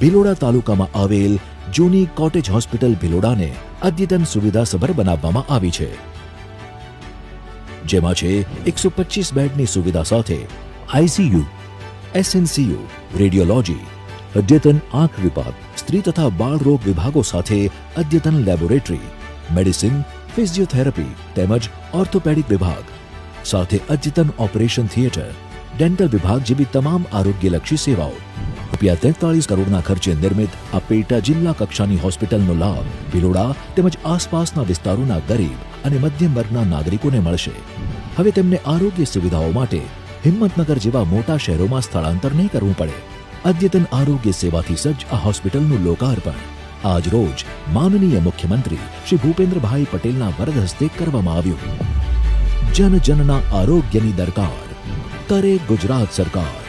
ભિલોડા તાલુકામાં આવેલ જૂની કોટેજ હોસ્પિટલ ભિલોડાને અદ્યતન સુવિધાસભર બનાવવામાં આવી છે, જેમાં છે 125 બેડની સુવિધા સાથે આઈસીયુ, એસએનસીયુ, રેડિયોલોજી, અદ્યતન આંખ વિભાગ, સ્ત્રી તથા બાળ રોગ વિભાગો સાથે અદ્યતન લેબોરેટરી, મેડિસિન, ફિઝિયોથેરાપી તેમજ ઓર્થોપેડિક વિભાગ સાથે અદ્યતન ઓપરેશન થિયેટર, ડેન્ટલ વિભાગ જેવી તમામ આરોગ્યલક્ષી સેવાઓ. ₹43 કરોડના ખર્ચે નિર્મિત આ પેટા જિલ્લા કક્ષાની હોસ્પિટલનો લાભ ભિલોડા તેમજ આસપાસના વિસ્તારોના ગરીબ અને મધ્યમ વર્ગના નાગરિકોને મળશે. હવે તેમને આરોગ્ય સુવિધાઓ માટે હિંમતનગર જેવા મોટા શહેરોમાં સ્થળાંતર નહીં કરવું પડે. અદ્યતન આરોગ્ય સેવાથી સજ્જ આ હોસ્પિટલનું લોકાર્પણ આજ રોજ માનનીય મુખ્યમંત્રી શ્રી ભૂપેન્દ્રભાઈ પટેલના વરદ હસ્તે કરવામાં આવ્યું. જન જનના આરોગ્યની દરકાર કરે ગુજરાત સરકાર.